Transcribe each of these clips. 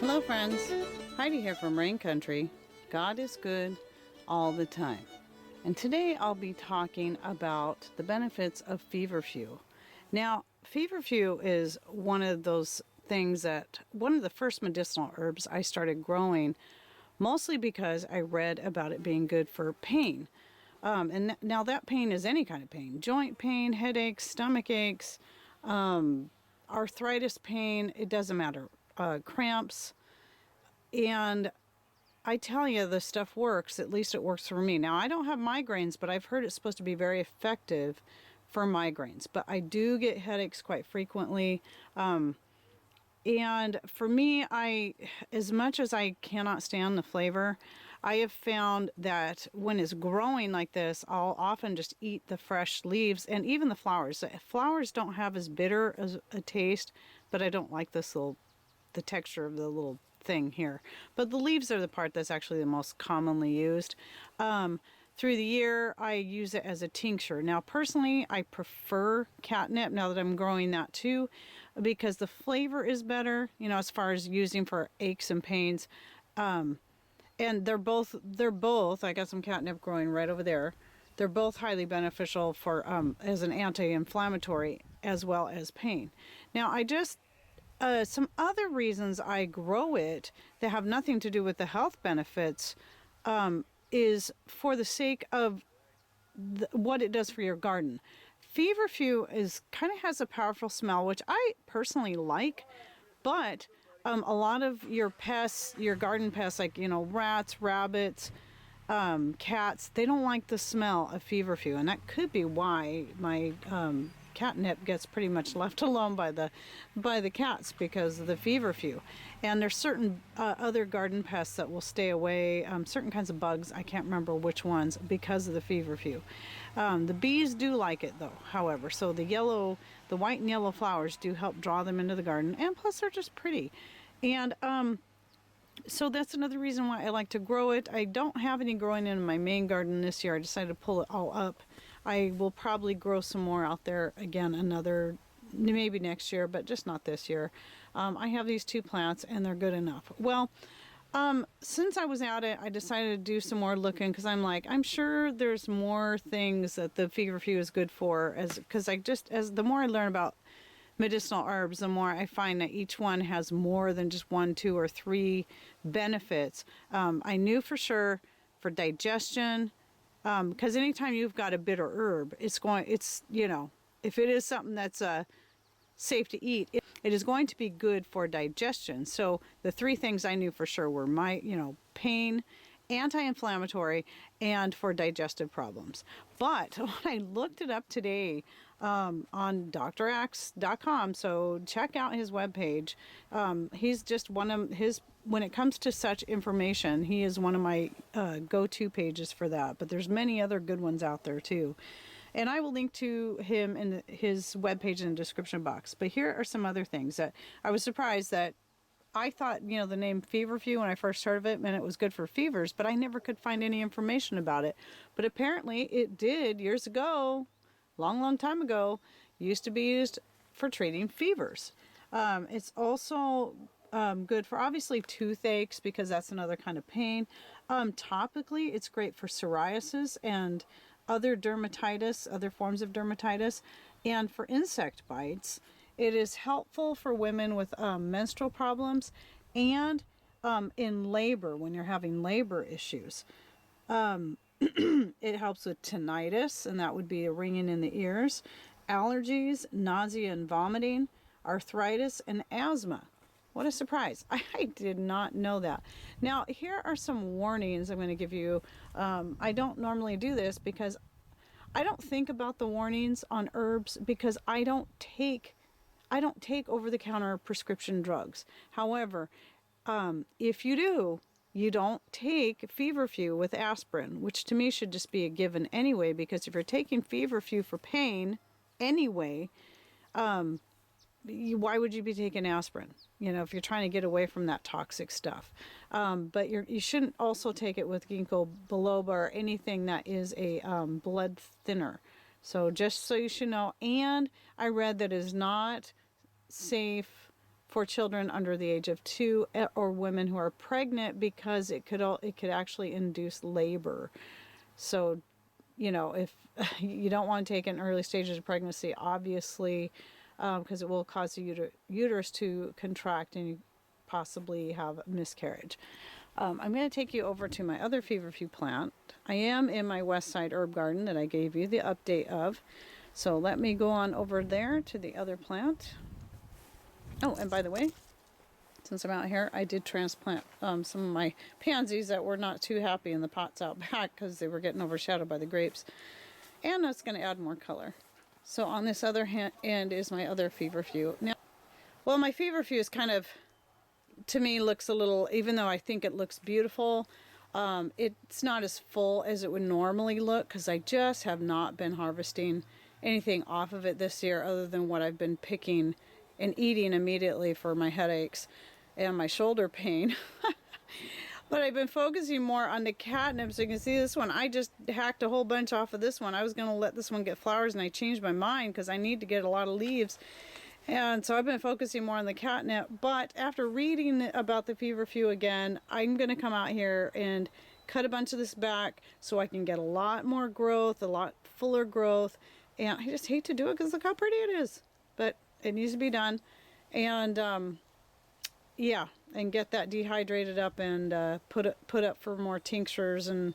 Hello, friends. Heidi here from Rain Country. God is good all the time. And today I'll be talking about the benefits of feverfew. Now, feverfew is one of those things that one of the first medicinal herbs I started growing, mostly because I read about it being good for pain. Now that pain is any kind of pain: joint pain, headaches, stomach aches, arthritis pain, it doesn't matter, cramps. And I tell you, this stuff works. At least it works for me. Now, I don't have migraines, but I've heard it's supposed to be very effective for migraines. But I do get headaches quite frequently. And for me, as much as I cannot stand the flavor, I have found that when it's growing like this, I'll often just eat the fresh leaves and even the flowers. The flowers don't have as bitter as a taste, but I don't like the texture of the little thing here. But the leaves are the part that's actually the most commonly used. Through the year, I use it as a tincture. Now, personally, I prefer catnip now that I'm growing that too, because the flavor is better, as far as using for aches and pains. And they're both, I got some catnip growing right over there. They're both highly beneficial for, as an anti-inflammatory as well as pain. Now, some other reasons I grow it that have nothing to do with the health benefits, is for the sake of what it does for your garden. Feverfew kind of has a powerful smell, which I personally like, but a lot of your pests, your garden pests, like rats, rabbits, cats, they don't like the smell of feverfew, and that could be why my catnip gets pretty much left alone by the cats, because of the feverfew. And there's certain other garden pests that will stay away, certain kinds of bugs, I can't remember which ones, because of the feverfew. The bees do like it though, however, so the white and yellow flowers do help draw them into the garden, and plus they're just pretty. And so that's another reason why I like to grow it. I don't have any growing in my main garden this year. I decided to pull it all up. I will probably grow some more out there again maybe next year, but just not this year. I have these two plants and they're good enough. Well, since I was at it, I decided to do some more looking, because I'm sure there's more things that the feverfew is good for, because the more I learn about medicinal herbs, the more I find that each one has more than just 1, 2, or 3 benefits. I knew for sure for digestion, because anytime you've got a bitter herb, if it is something that's safe to eat, it is going to be good for digestion. So the 3 things I knew for sure were pain, anti-inflammatory, and for digestive problems. But when I looked it up today on drax.com, so check out his webpage. He's just when it comes to such information, he is one of my go-to pages for that. But there's many other good ones out there too. And I will link to him in his webpage in the description box. But here are some other things that I was surprised that I thought, the name feverfew, when I first heard of it, meant it was good for fevers, but I never could find any information about it. But apparently it did years ago, long time ago, used to be used for treating fevers. It's also good for obviously toothaches, because that's another kind of pain. Topically, it's great for psoriasis and other forms of dermatitis, and for insect bites. It is helpful for women with menstrual problems and in labor, when you're having labor issues. It helps with tinnitus, and that would be a ringing in the ears, allergies, nausea and vomiting, arthritis, and asthma. What a surprise. I did not know that. Now, here are some warnings I'm going to give you. I don't normally do this because I don't think about the warnings on herbs, because I don't take over-the-counter prescription drugs. However, if you do, you don't take feverfew with aspirin, which to me should just be a given anyway, because if you're taking feverfew for pain anyway, why would you be taking aspirin? If you're trying to get away from that toxic stuff. But you shouldn't also take it with ginkgo biloba or anything that is a blood thinner. So just so you should know. And I read that it is not safe for children under the age of 2 or women who are pregnant, because it could actually induce labor. So, you know, if you don't want to take it in early stages of pregnancy, obviously, because it will cause the uterus to contract and you possibly have miscarriage. I'm going to take you over to my other feverfew plant. I am in my West Side herb garden that I gave you the update of. So let me go on over there to the other plant. Oh, and by the way, since I'm out here, I did transplant some of my pansies that were not too happy in the pots out back because they were getting overshadowed by the grapes. And that's going to add more color. So on this other end is my other feverfew. Now, well, my feverfew is kind of, to me, looks a little, even though I think it looks beautiful, it's not as full as it would normally look because I just have not been harvesting anything off of it this year other than what I've been picking and eating immediately for my headaches and my shoulder pain. But I've been focusing more on the catnip. So you can see this one, I just hacked a whole bunch off of this one. I was going to let this one get flowers and I changed my mind because I need to get a lot of leaves. And so I've been focusing more on the catnip, but after reading about the feverfew again, I'm going to come out here and cut a bunch of this back so I can get a lot more growth, a lot fuller growth. And I just hate to do it because look how pretty it is, but it needs to be done. And yeah, and get that dehydrated up and put up for more tinctures and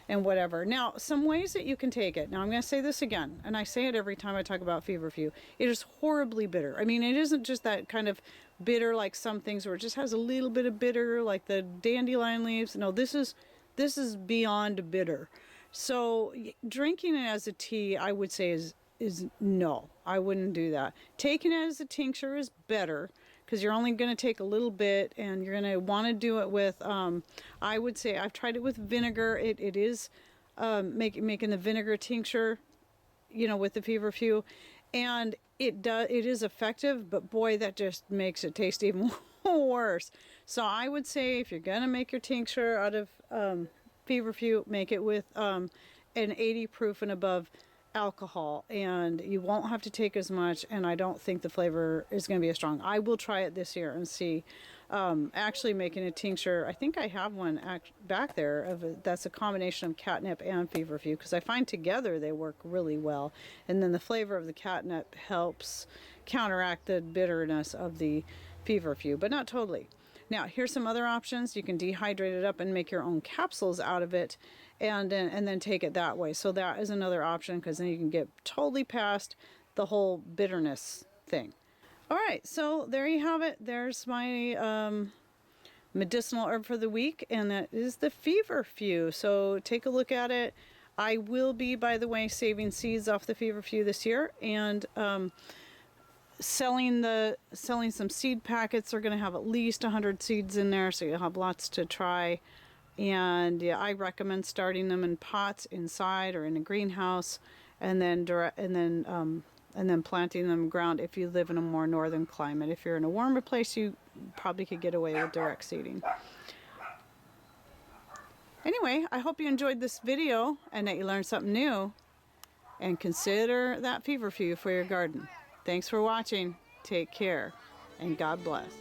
whatever. Now, some ways that you can take it. Now, I'm going to say this again, and I say it every time I talk about feverfew. It is horribly bitter. I mean, it isn't just that kind of bitter like some things where it just has a little bit of bitter, like the dandelion leaves. No, this is beyond bitter. So drinking it as a tea, I would say is no. I wouldn't do that. Taking it as a tincture is better, because you're only going to take a little bit and you're going to want to do it with, I would say I've tried it with vinegar. It is making the vinegar tincture, you know, with the feverfew, and it is effective, but boy, that just makes it taste even worse. So I would say if you're going to make your tincture out of feverfew, make it with an 80 proof and above alcohol, and you won't have to take as much, and I don't think the flavor is going to be as strong. I will try it this year and see. Actually making a tincture, I think I have one back there that's a combination of catnip and feverfew, because I find together they work really well, and then the flavor of the catnip helps counteract the bitterness of the feverfew, but not totally. Now, here's some other options. You can dehydrate it up and make your own capsules out of it, and then take it that way. So that is another option, because then you can get totally past the whole bitterness thing. All right, so there you have it. There's my medicinal herb for the week, and that is the feverfew. So take a look at it. I will be, by the way, saving seeds off the feverfew this year, and selling some seed packets. Are going to have at least 100 seeds in there, so you'll have lots to try. And yeah, I recommend starting them in pots inside or in a greenhouse, and then planting them ground if you live in a more northern climate. If you're in a warmer place, you probably could get away with direct seeding. Anyway, I hope you enjoyed this video and that you learned something new, and consider that feverfew for your garden. Thanks for watching. Take care, and God bless.